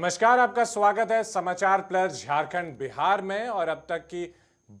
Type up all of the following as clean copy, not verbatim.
नमस्कार, आपका स्वागत है समाचार प्लस झारखंड बिहार में। और अब तक की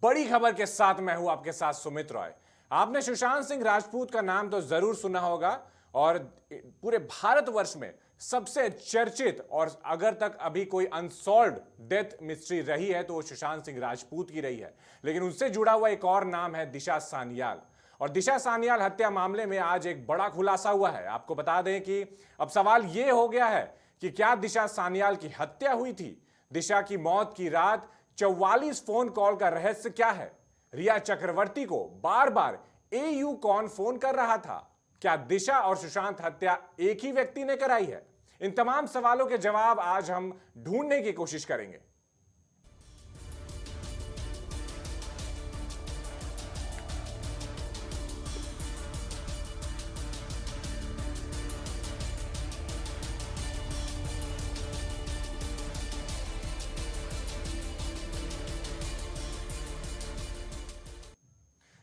बड़ी खबर के साथ मैं हूं आपके साथ सुमित रॉय। आपने सुशांत सिंह राजपूत का नाम तो जरूर सुना होगा और पूरे भारतवर्ष में सबसे चर्चित और अगर तक अभी कोई अनसॉल्व्ड डेथ मिस्ट्री रही है तो वो सुशांत सिंह राजपूत की रही है। लेकिन उनसे जुड़ा हुआ एक और नाम है दिशा सान्याल। और दिशा सान्याल हत्या मामले में आज एक बड़ा खुलासा हुआ है। आपको बता दें कि अब सवाल यह हो गया है कि क्या दिशा सान्याल की हत्या हुई थी। दिशा की मौत की रात 44 फोन कॉल का रहस्य क्या है। रिया चक्रवर्ती को बार बार एयू कौन फोन कर रहा था। क्या दिशा और सुशांत हत्या एक ही व्यक्ति ने कराई है। इन तमाम सवालों के जवाब आज हम ढूंढने की कोशिश करेंगे।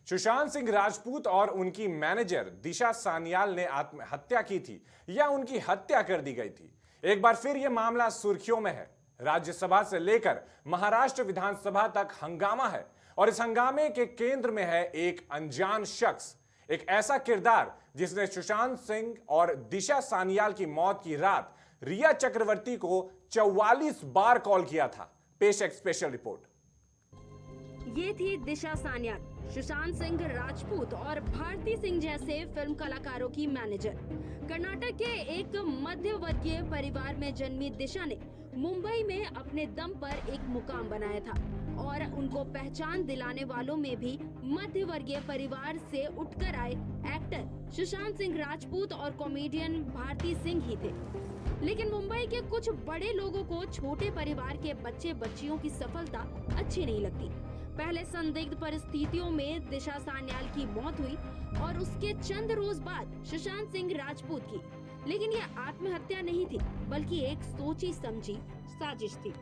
सुशांत सिंह राजपूत और उनकी मैनेजर दिशा सान्याल ने आत्महत्या की थी या उनकी हत्या कर दी गई थी। एक बार फिर यह मामला सुर्खियों में है। राज्यसभा से लेकर महाराष्ट्र विधानसभा तक हंगामा है और इस हंगामे के केंद्र में है एक अनजान शख्स, एक ऐसा किरदार जिसने सुशांत सिंह और दिशा सान्याल की मौत की रात रिया चक्रवर्ती को 44 बार कॉल किया था। पेश एक स्पेशल रिपोर्ट। ये थी दिशा सान्याल, सुशांत सिंह राजपूत और भारती सिंह जैसे फिल्म कलाकारों की मैनेजर। कर्नाटक के एक मध्य वर्गीय परिवार में जन्मी दिशा ने मुंबई में अपने दम पर एक मुकाम बनाया था और उनको पहचान दिलाने वालों में भी मध्य वर्गीय परिवार से उठकर आए एक्टर सुशांत सिंह राजपूत और कॉमेडियन भारती सिंह ही थे। लेकिन मुंबई के कुछ बड़े लोगों को छोटे परिवार के बच्चे बच्चियों की सफलता अच्छी नहीं लगती। पहले संदिग्ध परिस्थितियों में दिशा सान्याल की मौत हुई और उसके चंद रोज बाद सुशांत सिंह राजपूत की। लेकिन यह आत्महत्या नहीं थी बल्कि एक सोची समझी साजिश थी।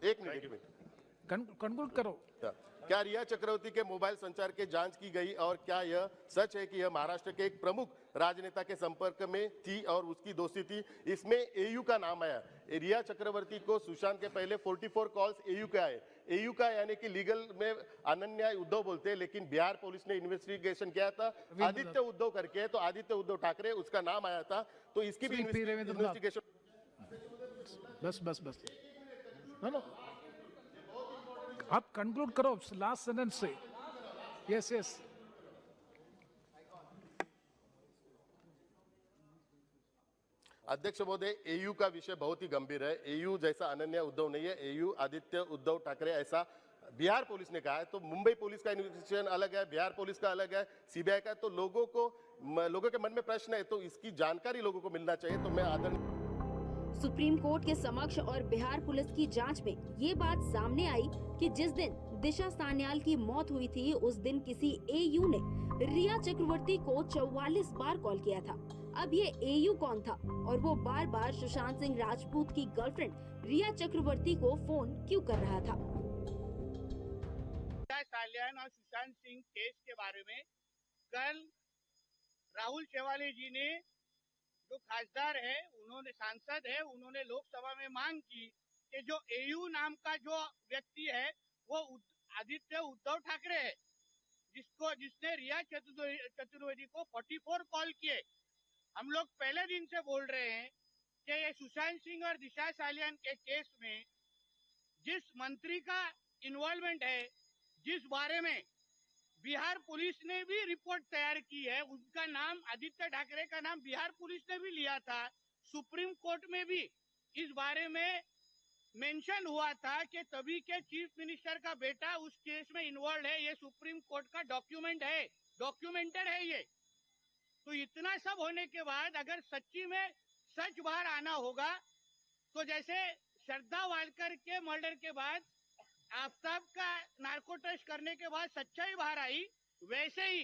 एक मिनट कंक्लूड करो। क्या रिया चक्रवर्ती के मोबाइल संचार की जांच की गई और क्या यह सच है कि यह महाराष्ट्र के एक प्रमुख राजनेता के संपर्क में थी और उसकी दोस्ती थी। इसमें एयू का नाम आया। रिया चक्रवर्ती को सुशांत के पहले 44 कॉल्स एयू के आए। एयू का यानी कि लीगल में अनन्या उद्धव बोलते हैं, लेकिन बिहार पुलिस ने इन्वेस्टिगेशन किया था आदित्य उद्धव करके, तो आदित्य उद्धव ठाकरे उसका नाम आया था, तो इसकी भी इन्वेस्टिगेशन। बस बस बस नो आप कंक्लूड करो लास्ट सेंटेंस से। Yes yes. अध्यक्ष महोदय, एयू का विषय बहुत ही गंभीर है। एयू जैसा अनन्या उद्धव नहीं है। एयू आदित्य उद्धव ठाकरे ऐसा बिहार पुलिस ने कहा है। तो मुंबई पुलिस का इन्वेस्टिगेशन अलग है, बिहार पुलिस का अलग है, सीबीआई का। तो लोगों के मन में प्रश्न है, तो इसकी जानकारी लोगों को मिलना चाहिए। तो मैं आदरणीय सुप्रीम कोर्ट के समक्ष और बिहार पुलिस की जांच में ये बात सामने आई कि जिस दिन दिशा सान्याल की मौत हुई थी उस दिन किसी एयू ने रिया चक्रवर्ती को 44 बार कॉल किया था। अब ये एयू कौन था और वो बार बार सुशांत सिंह राजपूत की गर्लफ्रेंड रिया चक्रवर्ती को फोन क्यों कर रहा था। साल्यान और सुशांत सिंह केस के बारे में कल राहुल शेवाले जी ने, जो खासदार है, उन्होंने सांसद है, उन्होंने लोकसभा में मांग की कि जो एयू नाम का जो व्यक्ति है वो आदित्य उद्धव ठाकरे है, जिसने रिया चतुर्वेदी को 44 कॉल किए। हम लोग पहले दिन से बोल रहे हैं कि ये सुशांत सिंह और दिशा सालियान के केस में जिस मंत्री का इन्वॉल्वमेंट है, जिस बारे में बिहार पुलिस ने भी रिपोर्ट तैयार की है, उनका नाम आदित्य ठाकरे का नाम बिहार पुलिस ने भी लिया था। सुप्रीम कोर्ट में भी इस बारे में मेंशन हुआ था कि तभी के चीफ मिनिस्टर का बेटा उस केस में इन्वॉल्व है। ये सुप्रीम कोर्ट का डॉक्यूमेंट है, डॉक्यूमेंटेड है ये। तो इतना सब होने के बाद अगर सच्ची में सच बाहर आना होगा, तो जैसे श्रद्धा वालकर के मर्डर के बाद आफ्ताब का नार्को टेस्ट करने के बाद सच्चाई बाहर आई, वैसे ही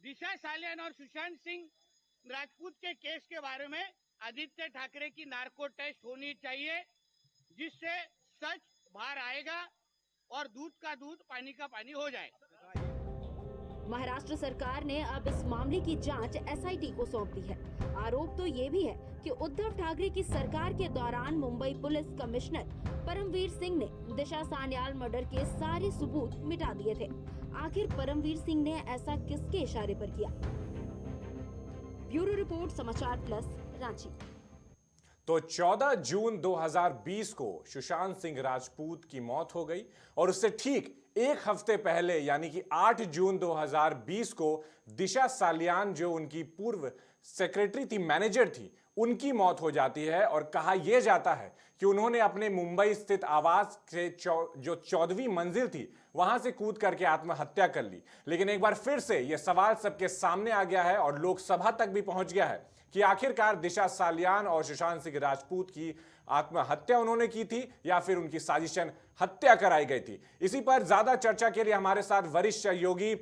दिशा सालियान और सुशांत सिंह राजपूत के केस के बारे में आदित्य ठाकरे की नार्को टेस्ट होनी चाहिए, जिससे सच बाहर आएगा और दूध का दूध पानी का पानी हो जाए। महाराष्ट्र सरकार ने अब इस मामले की जांच एसआईटी को सौंप दी है। आरोप तो ये भी है कि उद्धव ठाकरे की सरकार के दौरान मुंबई पुलिस कमिश्नर परमवीर सिंह ने दिशा सान्याल मर्डर के सारे सबूत मिटा दिए थे। आखिर परमवीर सिंह ने ऐसा किसके इशारे पर किया? ब्यूरो रिपोर्ट, समाचार प्लस, रांची। तो 14 जून 2020 को सुशांत सिंह राजपूत की मौत हो गई और उससे ठीक एक हफ्ते पहले यानी कि 8 जून 2020 को दिशा सालियान, जो उनकी पूर्व सेक्रेटरी थी, मैनेजर थी, उनकी मौत हो जाती है। और कहा यह जाता है कि उन्होंने अपने मुंबई स्थित आवास से जो 14वीं मंजिल थी वहां से कूद करके आत्महत्या कर ली। लेकिन एक बार फिर से यह सवाल सबके सामने आ गया है और लोकसभा तक भी पहुंच गया है कि आखिरकार दिशा सालियान और सुशांत सिंह राजपूत की आत्महत्या उन्होंने की थी या फिर उनकी साजिशन हत्या कराई गई थी। इसी पर ज्यादा चर्चा के लिए हमारे साथ वरिष्ठ सहयोगी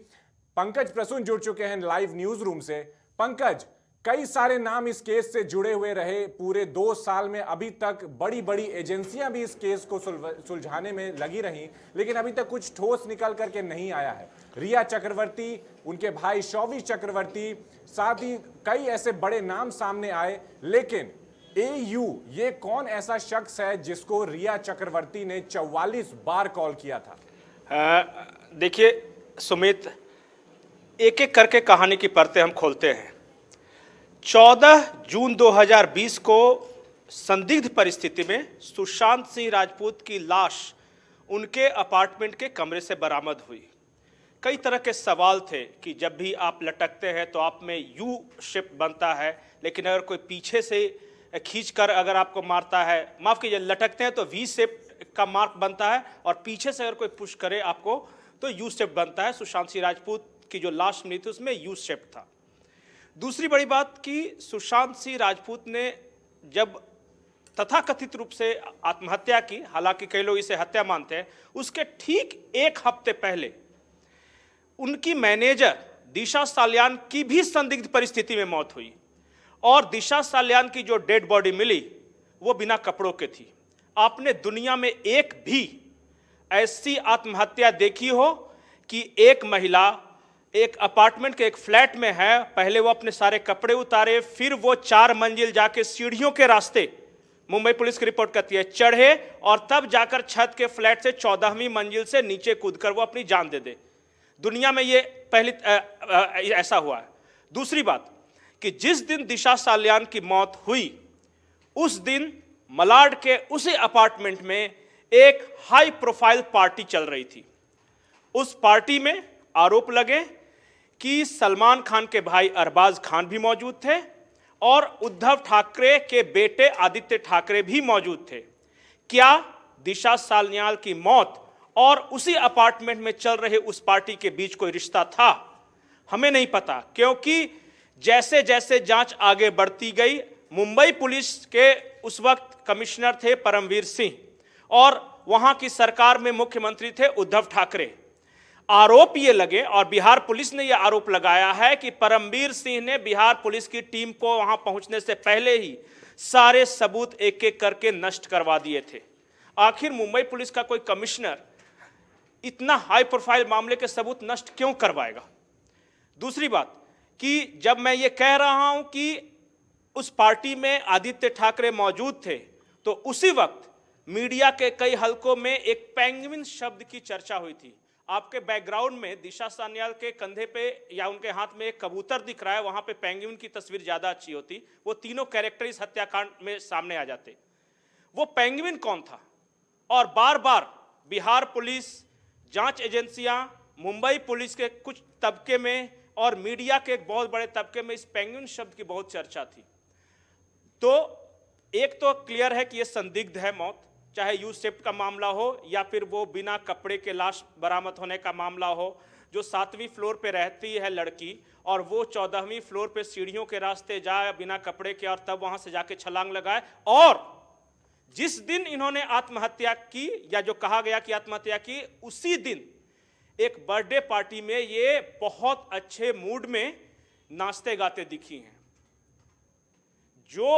पंकज प्रसून जुड़ चुके हैं लाइव न्यूज रूम से। पंकज, कई सारे नाम इस केस से जुड़े हुए रहे पूरे 2 साल में। अभी तक बड़ी बड़ी एजेंसियां भी इस केस को सुलझाने में लगी रहीं, लेकिन अभी तक कुछ ठोस निकल करके नहीं आया है। रिया चक्रवर्ती, उनके भाई शौवी चक्रवर्ती, साथ ही कई ऐसे बड़े नाम सामने आए। लेकिन एयू, ये कौन ऐसा शख्स है जिसको रिया चक्रवर्ती ने 44 बार कॉल किया था? देखिए सुमित, एक एक करके कहानी की परतें हम खोलते हैं। 14 जून 2020 को संदिग्ध परिस्थिति में सुशांत सिंह राजपूत की लाश उनके अपार्टमेंट के कमरे से बरामद हुई। कई तरह के सवाल थे कि जब भी आप लटकते हैं तो आप में यू शेप बनता है, लेकिन अगर कोई पीछे से खींचकर अगर आपको मारता है, माफ कीजिए, लटकते हैं तो वी शेप का मार्क बनता है और पीछे से अगर कोई पुश करे आपको तो यू शेप बनता है। सुशांत सिंह राजपूत की जो लाश मिली थी उसमें यू शेप था। दूसरी बड़ी बात कि सुशांत सिंह राजपूत ने जब तथाकथित रूप से आत्महत्या की, हालांकि कई लोग इसे हत्या मानते हैं, उसके ठीक एक हफ्ते पहले उनकी मैनेजर दिशा सालियान की भी संदिग्ध परिस्थिति में मौत हुई और दिशा सालियान की जो डेड बॉडी मिली वो बिना कपड़ों के थी। आपने दुनिया में एक भी ऐसी आत्महत्या देखी हो कि एक महिला एक अपार्टमेंट के एक फ्लैट में है, पहले वो अपने सारे कपड़े उतारे, फिर वो 4 मंजिल जाके सीढ़ियों के रास्ते, मुंबई पुलिस की रिपोर्ट करती है, चढ़े और तब जाकर छत के फ्लैट से 14वीं मंजिल से नीचे कूदकर वो अपनी जान दे दे। दुनिया में ये पहली ऐसा हुआ है। दूसरी बात कि जिस दिन दिशा सालियान की मौत हुई उस दिन मलाड के उसी अपार्टमेंट में एक हाई प्रोफाइल पार्टी चल रही थी। उस पार्टी में आरोप लगे कि सलमान खान के भाई अरबाज खान भी मौजूद थे और उद्धव ठाकरे के बेटे आदित्य ठाकरे भी मौजूद थे। क्या दिशा सान्याल की मौत और उसी अपार्टमेंट में चल रहे उस पार्टी के बीच कोई रिश्ता था? हमें नहीं पता, क्योंकि जैसे जैसे जांच आगे बढ़ती गई, मुंबई पुलिस के उस वक्त कमिश्नर थे परमवीर सिंह और वहां की सरकार में मुख्यमंत्री थे उद्धव ठाकरे। आरोप ये लगे और बिहार पुलिस ने यह आरोप लगाया है कि परमवीर सिंह ने बिहार पुलिस की टीम को वहां पहुंचने से पहले ही सारे सबूत एक एक करके नष्ट करवा दिए थे। आखिर मुंबई पुलिस का कोई कमिश्नर इतना हाई प्रोफाइल मामले के सबूत नष्ट क्यों करवाएगा? दूसरी बात कि जब मैं ये कह रहा हूं कि उस पार्टी में आदित्य ठाकरे मौजूद थे, तो उसी वक्त मीडिया के कई हलकों में एक पेंगुइन शब्द की चर्चा हुई थी। आपके बैकग्राउंड में दिशा सान्याल के कंधे पे या उनके हाथ में एक कबूतर दिख रहा है, वहां पे पेंगुइन की तस्वीर ज्यादा अच्छी होती। वो तीनों कैरेक्टर इस हत्याकांड में सामने आ जाते। वो पेंगुइन कौन था? और बार बार बिहार पुलिस, जांच एजेंसियां, मुंबई पुलिस के कुछ तबके में और मीडिया के एक बहुत बड़े तबके में इस पेंगुइन शब्द की बहुत चर्चा थी। तो एक तो क्लियर है कि यह संदिग्ध है मौत, चाहे यू शेप का मामला हो या फिर वो बिना कपड़े के लाश बरामद होने का मामला हो। जो 7वीं फ्लोर पे रहती है लड़की और वो 14वीं फ्लोर पे सीढ़ियों के रास्ते जाए बिना कपड़े के और तब वहां से जाके छलांग लगाए, और जिस दिन इन्होंने आत्महत्या की या जो कहा गया कि आत्महत्या की, उसी दिन एक बर्थडे पार्टी में ये बहुत अच्छे मूड में नाचते गाते दिखी हैं। जो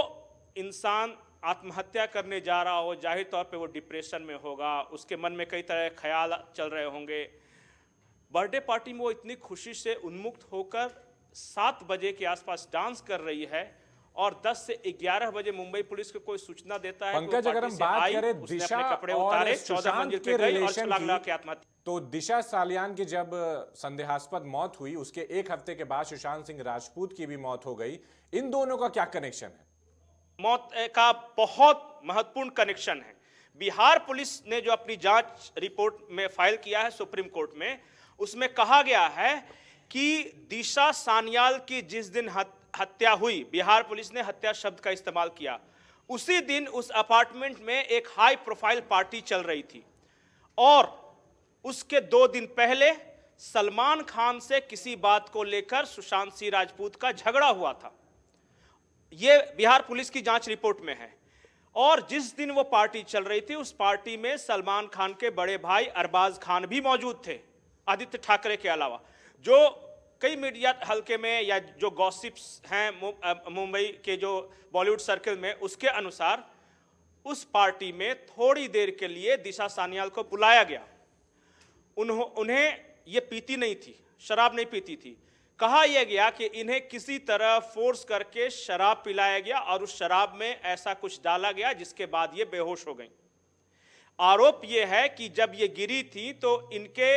इंसान आत्महत्या करने जा रहा हो, जाहिर तौर पे वो डिप्रेशन में होगा, उसके मन में कई तरह के ख्याल चल रहे होंगे। बर्थडे पार्टी में वो इतनी खुशी से उन्मुक्त होकर 7 बजे के आसपास डांस कर रही है और 10 से 11 बजे मुंबई पुलिस को कोई सूचना देता है कि वो पंकज, अगर पार्टी हम से बात आई, करें उसने दिशा अपने कपड़े और उतारे, 14 सुशांत मंजिल के पे गई और रिलेशन छलांग लगा की, के आत्महत्या। तो दिशा सालियान की जब संदेहास्पद मौत हुई उसके 1 हफ्ते के बाद सुशांत सिंह राजपूत की भी मौत हो गई। इन दोनों का क्या कनेक्शन है? मौत का बहुत महत्वपूर्ण कनेक्शन है। बिहार पुलिस ने जो अपनी जांच रिपोर्ट में फाइल किया है सुप्रीम कोर्ट में, उसमें कहा गया है कि दिशा सान्याल की जिस दिन हत्या हुई, बिहार पुलिस ने हत्या शब्द का इस्तेमाल किया, उसी दिन उस अपार्टमेंट में एक हाई प्रोफाइल पार्टी चल रही थी और उसके 2 दिन पहले सलमान खान से किसी बात को लेकर सुशांत सिंह राजपूत का झगड़ा हुआ था। यह बिहार पुलिस की जांच रिपोर्ट में है। और जिस दिन वो पार्टी चल रही थी, उस पार्टी में सलमान खान के बड़े भाई अरबाज खान भी मौजूद थे, आदित्य ठाकरे के अलावा। जो कई मीडिया हल्के में या जो गॉसिप्स हैं मुंबई के जो बॉलीवुड सर्कल में, उसके अनुसार उस पार्टी में थोड़ी देर के लिए दिशा सान्याल को बुलाया गया। उन्हें ये पीती नहीं थी, शराब नहीं पीती थी। कहा यह गया कि इन्हें किसी तरह फोर्स करके शराब पिलाया गया और उस शराब में ऐसा कुछ डाला गया जिसके बाद ये बेहोश हो गई। आरोप यह है कि जब ये गिरी थी तो इनके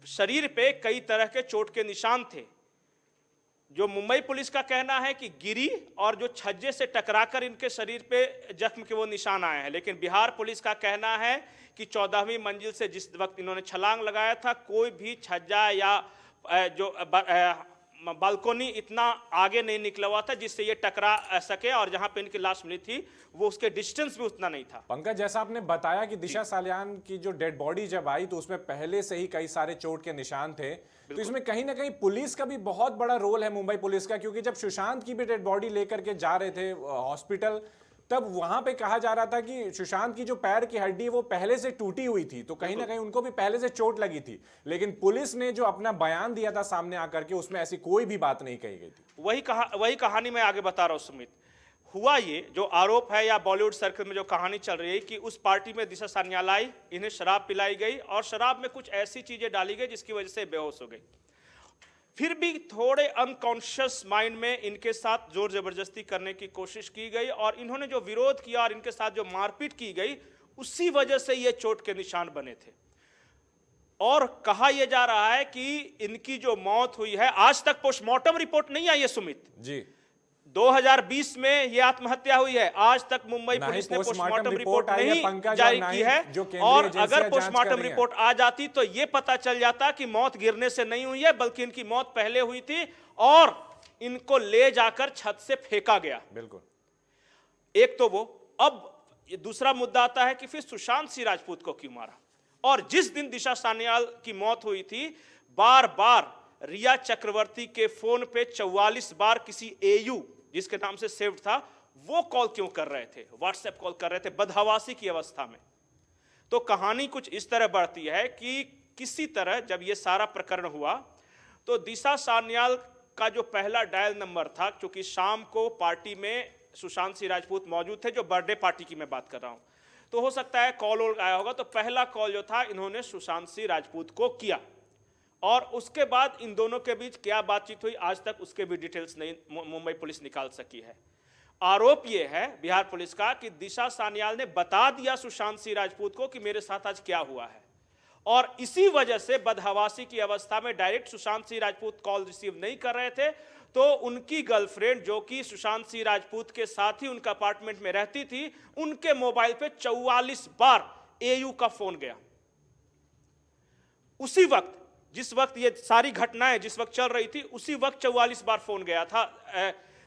शरीर पे कई तरह के चोट के निशान थे। जो मुंबई पुलिस का कहना है कि गिरी और जो छज्जे से टकराकर इनके शरीर पे जख्म के वो निशान आए हैं, लेकिन बिहार पुलिस का कहना है कि 14वीं मंजिल से जिस वक्त इन्होंने छलांग लगाया था, कोई भी छज्जा या जो बालकोनी इतना आगे नहीं निकला हुआ था जिससे ये टकरा सके, और जहां पे इनकी लाश मिली थी वो उसके डिस्टेंस भी उतना नहीं था। पंकज, जैसा आपने बताया कि दिशा सालियान की जो डेड बॉडी जब आई तो उसमें पहले से ही कई सारे चोट के निशान थे, तो इसमें कहीं ना कहीं पुलिस का भी बहुत बड़ा रोल है, मुंबई पुलिस का, क्योंकि जब सुशांत की भी डेड बॉडी लेकर के जा रहे थे हॉस्पिटल, तब वहां पे कहा जा रहा था कि सुशांत की जो पैर की हड्डी वो पहले से टूटी हुई थी, तो कहीं ना कहीं उनको भी पहले से चोट लगी थी। लेकिन पुलिस ने जो अपना बयान दिया था सामने आकर के, उसमें ऐसी कोई भी बात नहीं कही गई थी। वही कहानी मैं आगे बता रहा हूं सुमित। हुआ ये जो आरोप है या बॉलीवुड सर्कल में जो कहानी चल रही है कि उस पार्टी में दिशा सान्याल आई, इन्हें शराब पिलाई गई और शराब में कुछ ऐसी चीजें डाली गई जिसकी वजह से बेहोश हो गई। फिर भी थोड़े अनकॉन्शियस माइंड में इनके साथ जोर जबरदस्ती करने की कोशिश की गई और इन्होंने जो विरोध किया और इनके साथ जो मारपीट की गई, उसी वजह से ये चोट के निशान बने थे। और कहा यह जा रहा है कि इनकी जो मौत हुई है, आज तक पोस्टमार्टम रिपोर्ट नहीं आई है सुमित जी। 2020 में ये आत्महत्या हुई है, आज तक मुंबई पुलिस ने पोस्टमार्टम रिपोर्ट नहीं जारी की है। और अगर पोस्टमार्टम रिपोर्ट आ जाती तो ये पता चल जाता कि मौत गिरने से नहीं हुई है, बल्कि इनकी मौत पहले हुई थी और इनको ले जाकर छत से फेंका गया। बिल्कुल। एक तो वो, अब ये दूसरा मुद्दा आता है कि फिर सुशांत सिंह राजपूत को क्यों मारा। और जिस दिन दिशा सान्याल की मौत हुई थी, बार बार रिया चक्रवर्ती के फोन पे 44 बार किसी एयू जिसके नाम से सेव्ड था, वो कॉल क्यों कर रहे थे, व्हाट्सएप कॉल कर रहे थे बदहवासी की अवस्था में। तो कहानी कुछ इस तरह बढ़ती है कि किसी तरह जब ये सारा प्रकरण हुआ तो दिशा सान्याल का जो पहला डायल नंबर था, क्योंकि शाम को पार्टी में सुशांत सिंह राजपूत मौजूद थे, जो बर्थडे पार्टी की मैं बात कर रहा हूं, तो हो सकता है कॉल आया होगा, तो पहला कॉल जो था इन्होंने सुशांत सिंह राजपूत को किया और उसके बाद इन दोनों के बीच क्या बातचीत हुई आज तक उसके भी डिटेल्स नहीं मुंबई पुलिस निकाल सकी है। आरोप यह है बिहार पुलिस का कि दिशा सान्याल ने बता दिया सुशांत सिंह राजपूत को कि मेरे साथ आज क्या हुआ है, और इसी वजह से बदहवासी की अवस्था में direct Sushant Singh Rajput call receive नहीं कर रहे थे, तो उनकी गर्लफ्रेंड जो कि सुशांत सिंह राजपूत के साथ ही उनका अपार्टमेंट में रहती थी, उनके मोबाइल पे 44 बार एयू का फोन गया। उसी वक्त जिस वक्त ये सारी घटनाएं जिस वक्त चल रही थी, उसी वक्त 44 बार फोन गया था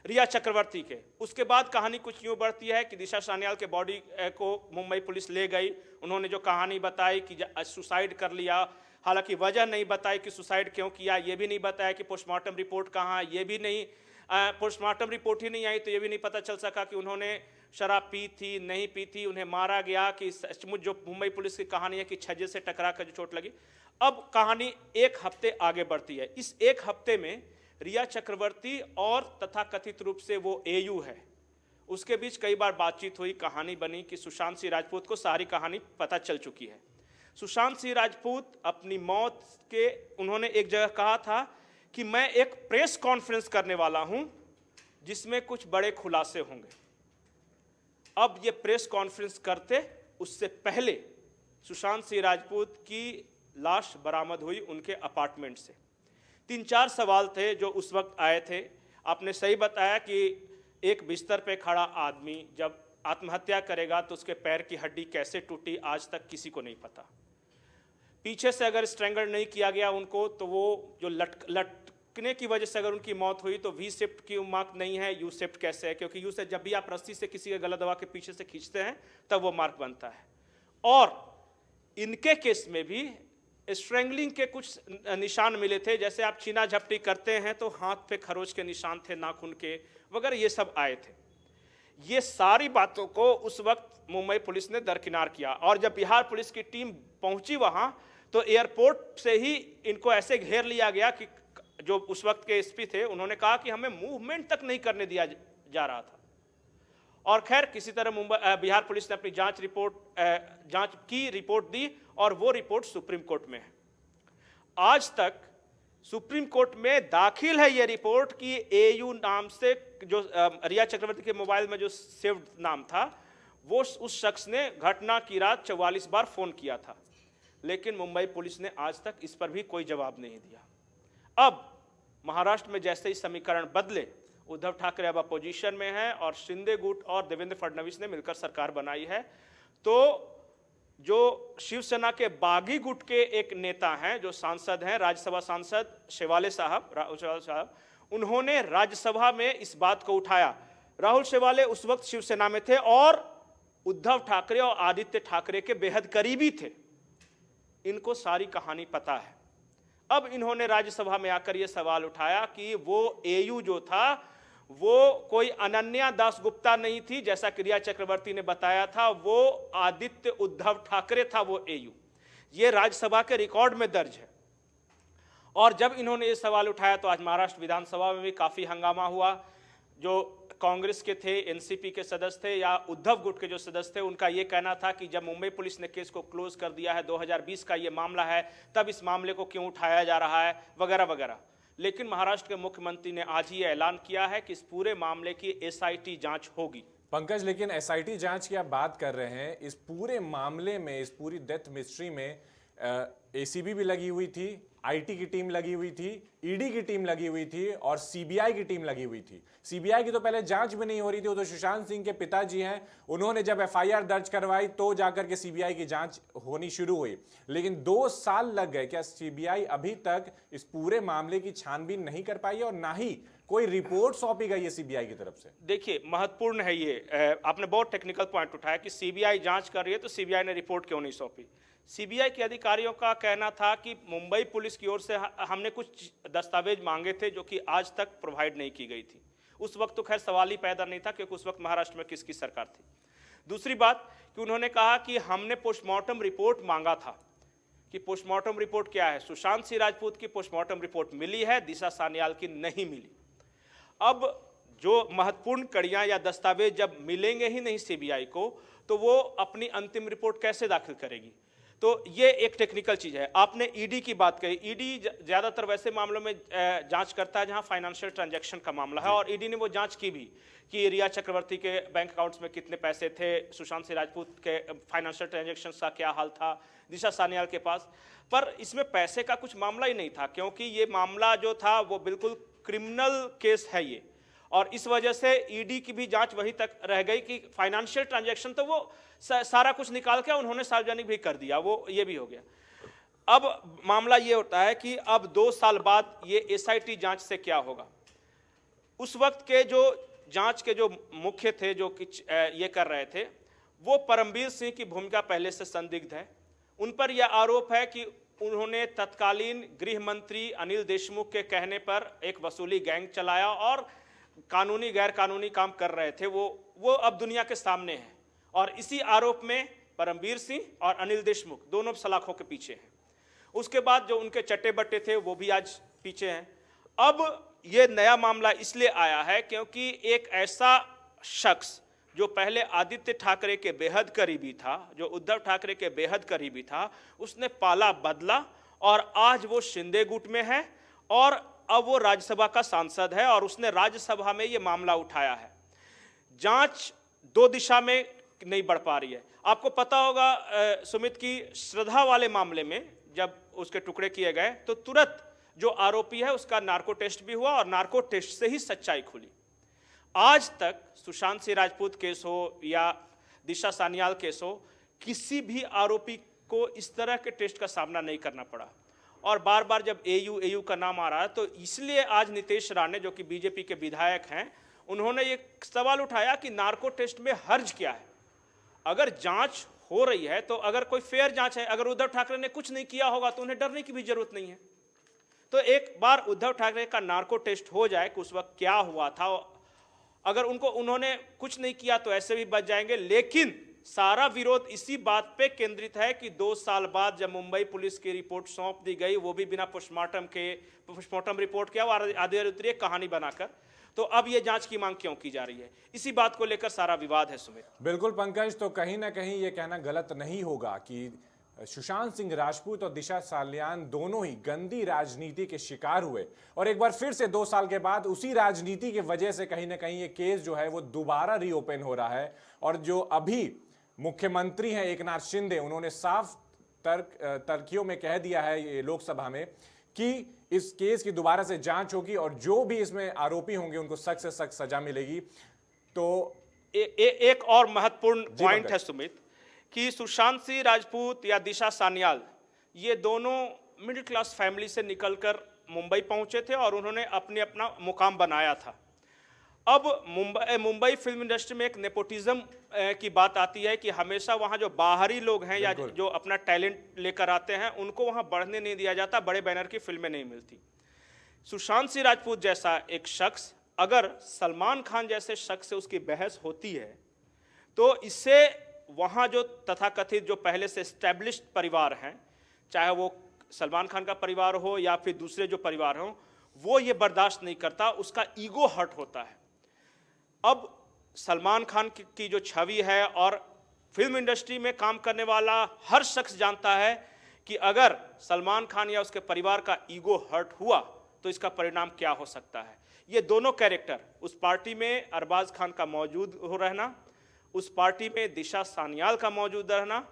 रिया चक्रवर्ती के। उसके बाद कहानी कुछ यूं बढ़ती है कि दिशा सान्याल के बॉडी को मुंबई पुलिस ले गई। उन्होंने जो कहानी बताई कि सुसाइड कर लिया, हालांकि वजह नहीं बताई कि सुसाइड क्यों किया, ये भी नहीं बताया कि पोस्टमार्टम रिपोर्ट कहाँ, ये भी नहीं, पोस्टमार्टम रिपोर्ट ही नहीं आई तो ये भी नहीं पता चल सका कि उन्होंने शराब पी थी नहीं पी थी, उन्हें मारा गया कि सचमुच जो मुंबई पुलिस की कहानी है कि छज्जे से टकरा कर जो चोट लगी। अब कहानी एक हफ्ते आगे बढ़ती है। इस एक हफ्ते में रिया चक्रवर्ती और तथाकथित रूप से वो एयू है, उसके बीच कई बार बातचीत हुई, कहानी बनी कि सुशांत सिंह राजपूत को सारी कहानी पता चल चुकी है। सुशांत सिंह राजपूत अपनी मौत के उन्होंने एक जगह कहा था कि मैं एक प्रेस कॉन्फ्रेंस करने वाला हूं जिसमें कुछ बड़े खुलासे होंगे। अब ये प्रेस कॉन्फ्रेंस करते उससे पहले सुशांत सिंह राजपूत की लाश बरामद हुई उनके अपार्टमेंट से। 3-4 सवाल थे जो उस वक्त आए थे। आपने सही बताया कि एक बिस्तर पे खड़ा आदमी जब आत्महत्या करेगा तो उसके पैर की हड्डी कैसे टूटी आज तक किसी को नहीं पता। पीछे से अगर स्ट्रैंगल नहीं किया गया उनको तो वो जो लटकने की वजह से अगर उनकी मौत हुई तो वी शेप्ड की मार्क नहीं है, यू शेप्ड कैसे है? क्योंकि यू से जब भी आप रस्सी से किसी का गला दबा के पीछे से खींचते हैं तब वो मार्क बनता है। और इनके केस में भी स्ट्रैंगलिंग के कुछ निशान मिले थे, जैसे आप छीना झपटी करते हैं तो हाथ पे खरोच के निशान थे, नाखून के वगैरह, ये सब आए थे। ये सारी बातों को उस वक्त मुंबई पुलिस ने दरकिनार किया और जब बिहार पुलिस की टीम पहुंची वहां तो एयरपोर्ट से ही इनको ऐसे घेर लिया गया कि जो उस वक्त के एसपी थे उन्होंने कहा कि हमें मूवमेंट तक नहीं करने दिया जा रहा था। और खैर किसी तरह बिहार पुलिस ने अपनी जांच की रिपोर्ट दी और वो रिपोर्ट सुप्रीम कोर्ट में है। आज तक सुप्रीम कोर्ट में दाखिल है ये रिपोर्ट कि एयू नाम से जो रिया चक्रवर्ती के मोबाइल में जो सेव्ड नाम था वो उस शख्स ने घटना की रात 44 बार फोन किया था, लेकिन मुंबई पुलिस ने आज तक इस पर भी कोई जवाब नहीं दिया। अब महाराष्ट्र में जैसे ही समीकरण बदले, उद्धव ठाकरे अब अपोजिशन में हैं और शिंदे गुट और देवेंद्र फडणवीस ने मिलकर सरकार बनाई है, तो जो शिवसेना के बागी गुट के एक नेता हैं, जो सांसद हैं, राज्यसभा सांसद शेवाले साहब, उन्होंने राज्यसभा में इस बात को उठाया। राहुल शेवाले उस वक्त शिवसेना में थे और उद्धव ठाकरे और आदित्य ठाकरे के बेहद करीबी थे। इनको सारी कहानी पता है। अब इन्होंने राज्यसभा में आकर यह सवाल उठाया कि वो एयू जो था वो कोई अनन्या दास गुप्ता नहीं थी जैसा कि रिया चक्रवर्ती ने बताया था, वो आदित्य उद्धव ठाकरे था वो एयू। ये राज्यसभा के रिकॉर्ड में दर्ज है। और जब इन्होंने ये सवाल उठाया तो आज महाराष्ट्र विधानसभा में भी काफी हंगामा हुआ। जो कांग्रेस के थे, एनसीपी के सदस्य थे या उद्धव गुट के जो सदस्य थे, उनका यह कहना था कि जब मुंबई पुलिस ने केस को क्लोज कर दिया है, 2020 का ये मामला है, तब इस मामले को क्यों उठाया जा रहा है वगैरह वगैरह। लेकिन महाराष्ट्र के मुख्यमंत्री ने आज ही ऐलान किया है कि इस पूरे मामले की एसआईटी जांच होगी। पंकज, लेकिन एसआईटी जांच की आप बात कर रहे हैं, इस पूरे मामले में, इस पूरी डेथ मिस्ट्री में एसीबी भी लगी हुई थी, आईटी की टीम लगी हुई थी, ईडी की टीम लगी हुई थी और सीबीआई की टीम लगी हुई थी। सीबीआई की तो पहले जांच भी नहीं हो रही थी, वो तो सुशांत सिंह के पिताजी हैं, उन्होंने जब एफआईआर दर्ज करवाई तो जाकर के सीबीआई की जांच होनी शुरू हुई। लेकिन 2 साल लग गए। क्या सीबीआई अभी तक इस पूरे मामले की छानबीन नहीं कर पाई और ना ही कोई रिपोर्ट सौंपी गई है सीबीआई की तरफ से? देखिए, महत्वपूर्ण है ये, आपने बहुत टेक्निकल पॉइंट उठाया कि सीबीआई जांच कर रही है तो सीबीआई ने रिपोर्ट क्यों नहीं सौंपी। सीबीआई के अधिकारियों का कहना था कि मुंबई पुलिस की ओर से हमने कुछ दस्तावेज मांगे थे जो कि आज तक प्रोवाइड नहीं की गई थी। उस वक्त तो खैर सवाल ही पैदा नहीं था क्योंकि उस वक्त महाराष्ट्र में किसकी सरकार थी। दूसरी बात कि उन्होंने कहा कि हमने पोस्टमार्टम रिपोर्ट मांगा था कि पोस्टमार्टम रिपोर्ट क्या है। सुशांत सिंह राजपूत की पोस्टमार्टम रिपोर्ट मिली है, दिशा सान्याल की नहीं मिली। अब जो महत्वपूर्ण कड़ियां या दस्तावेज जब मिलेंगे ही नहीं सीबीआई को तो वो अपनी अंतिम रिपोर्ट कैसे दाखिल करेगी? तो ये एक टेक्निकल चीज है। आपने ईडी की बात कही। ईडी ज्यादातर वैसे मामलों में जांच करता है जहां फाइनेंशियल ट्रांजैक्शन का मामला है और ईडी ने वो जांच की भी कि रिया चक्रवर्ती के बैंक अकाउंट्स में कितने पैसे थे, सुशांत सिंह राजपूत के फाइनेंशियल ट्रांजैक्शन का क्या हाल था, दिशा सान्याल के पास। पर इसमें पैसे का कुछ मामला ही नहीं था क्योंकि ये मामला जो था वो बिल्कुल क्रिमिनल केस है ये, और इस वजह से ईडी की भी जांच वहीं तक रह गई कि फाइनेंशियल ट्रांजैक्शन तो वो सारा कुछ निकाल के उन्होंने सार्वजनिक भी कर दिया, वो ये भी हो गया। अब मामला ये होता है कि अब 2 साल बाद ये एसआईटी जांच से क्या होगा। उस वक्त के जो जांच के जो मुख्य थे जो ये कर रहे थे वो परमबीर सिंह की भूमिका पहले से संदिग्ध है। उन पर यह आरोप है कि उन्होंने तत्कालीन गृह मंत्री अनिल देशमुख के कहने पर एक वसूली गैंग चलाया और कानूनी गैर कानूनी काम कर रहे थे। वो अब दुनिया के सामने है और इसी आरोप में परमबीर सिंह और अनिल देशमुख दोनों सलाखों के पीछे हैं। उसके बाद जो उनके चट्टे बट्टे थे वो भी आज पीछे हैं। अब ये नया मामला इसलिए आया है क्योंकि एक ऐसा शख्स जो पहले आदित्य ठाकरे के बेहद करीबी था, जो उद्धव ठाकरे के बेहद करीबी था, उसने पाला बदला और आज वो शिंदे गुट में है और अब वो राज्यसभा का सांसद है और उसने राज्यसभा में ये मामला उठाया है। जांच दो दिशा में नहीं बढ़ पा रही है। आपको पता होगा सुमित की श्रद्धा वाले मामले में जब उसके टुकड़े किए गए तो तुरंत जो आरोपी है उसका नार्को टेस्ट भी हुआ और नार्को टेस्ट से ही सच्चाई खुली। आज तक सुशांत सिंह राजपूत केस हो या दिशा सान्याल केस हो, किसी भी आरोपी को इस तरह के टेस्ट का सामना नहीं करना पड़ा। और बार बार जब एयू का नाम आ रहा है तो इसलिए आज नीतीश राणे जो कि बीजेपी के विधायक हैं, उन्होंने ये सवाल उठाया कि नार्को टेस्ट में हर्ज क्या है। अगर जांच हो रही है तो अगर कोई फेयर जांच है, अगर उद्धव ठाकरे ने कुछ नहीं किया होगा तो उन्हें डरने की भी जरूरत नहीं है। तो एक बार उद्धव ठाकरे का नार्को टेस्ट हो जाए कि उस वक्त क्या हुआ था, अगर उन्होंने कुछ नहीं किया तो ऐसे भी बच जाएंगे। लेकिन सारा विरोध इसी बात पे केंद्रित है कि 2 साल बाद जब मुंबई पुलिस की रिपोर्ट सौंप दी गई, वो भी बिना पोस्टमार्टम रिपोर्ट किया और आधी कहानी बनाकर, तो अब ये जांच की मांग क्यों की जा रही है? इसी बात को लेकर सारा विवाद है सुमित। बिल्कुल पंकज, तो कहीं ना कहीं ये कहना गलत नहीं होगा कि सुशांत सिंह राजपूत और दिशा सान्याल दोनों ही गंदी राजनीति के शिकार हुए और एक बार फिर से 2 साल के बाद उसी राजनीति की वजह से कहीं ना कहीं ये केस जो है वो दोबारा रीओपन हो रहा है। और जो अभी मुख्यमंत्री हैं एकनाथ शिंदे, उन्होंने साफ तर्कियों में कह दिया है ये लोकसभा में कि इस केस की दोबारा से जांच होगी और जो भी इसमें आरोपी होंगे उनको सख्त से सख्त सजा मिलेगी। तो एक और महत्वपूर्ण पॉइंट है सुमित कि सुशांत सिंह राजपूत या दिशा सान्याल ये दोनों मिडिल क्लास फैमिली से निकलकर मुंबई पहुंचे थे और उन्होंने अपना मुकाम बनाया था। अब मुंबई फिल्म इंडस्ट्री में एक नेपोटिज्म की बात आती है कि हमेशा वहाँ जो बाहरी लोग हैं या जो अपना टैलेंट लेकर आते हैं उनको वहाँ बढ़ने नहीं दिया जाता, बड़े बैनर की फिल्में नहीं मिलती। सुशांत सिंह राजपूत जैसा एक शख्स अगर सलमान खान जैसे शख्स से उसकी बहस होती है तो इससे वहाँ जो तथाकथित जो पहले से एस्टैब्लिश्ड परिवार हैं, चाहे वो सलमान खान का परिवार हो या फिर दूसरे जो परिवार हों, वो ये बर्दाश्त नहीं करता, उसका ईगो हर्ट होता है। अब सलमान खान की जो छवि है और फिल्म इंडस्ट्री में काम करने वाला हर शख्स जानता है कि अगर सलमान खान या उसके परिवार का ईगो हर्ट हुआ तो इसका परिणाम क्या हो सकता है। ये दोनों कैरेक्टर, उस पार्टी में अरबाज खान का मौजूद हो रहना, उस पार्टी में दिशा सान्याल का मौजूद रहना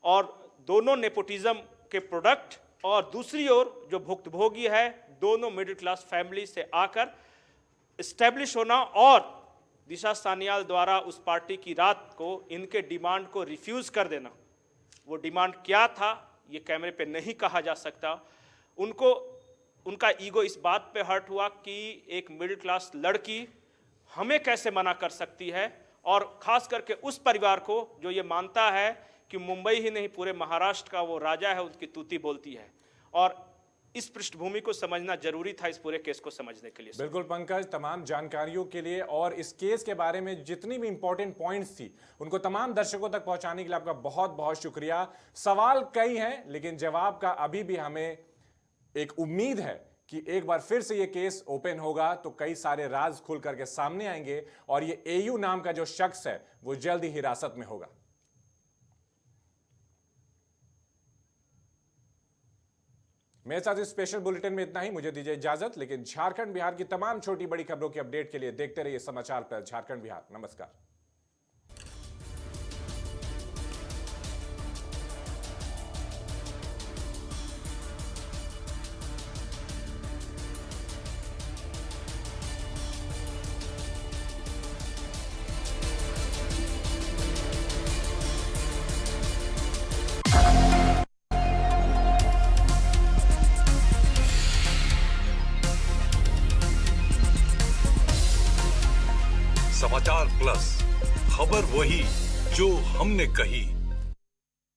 और दोनों नेपोटिज्म के प्रोडक्ट, और दूसरी ओर जो भुक्तभोगी है दोनों मिडिल क्लास फैमिली से आकर एस्टेब्लिश होना और दिशा सान्याल द्वारा उस पार्टी की रात को इनके डिमांड को रिफ्यूज कर देना। वो डिमांड क्या था ये कैमरे पे नहीं कहा जा सकता। उनका ईगो इस बात पे हर्ट हुआ कि एक मिडिल क्लास लड़की हमें कैसे मना कर सकती है, और खास करके उस परिवार को जो ये मानता है कि मुंबई ही नहीं पूरे महाराष्ट्र का वो राजा है, उनकी तूती बोलती है। और इस पृष्ठभूमि को समझना जरूरी था इस पूरे केस को समझने के लिए। बिल्कुल पंकज, तमाम जानकारियों के लिए और इस केस के बारे में जितनी भी इंपॉर्टेंट पॉइंट्स थी उनको तमाम दर्शकों तक पहुंचाने के लिए आपका बहुत बहुत शुक्रिया। सवाल कई हैं लेकिन जवाब का अभी भी हमें एक उम्मीद है कि एक बार फिर से ये केस ओपन होगा तो कई सारे राज खुल करके सामने आएंगे और ये एयू नाम का जो शख्स है वो जल्द ही हिरासत में होगा। मेरे साथ इस स्पेशल बुलेटिन में इतना ही, मुझे दीजिए इजाजत। लेकिन झारखंड बिहार की तमाम छोटी बड़ी खबरों की अपडेट के लिए देखते रहिए समाचार प्लस झारखंड बिहार। नमस्कार। समाचार प्लस, खबर वही जो हमने कही।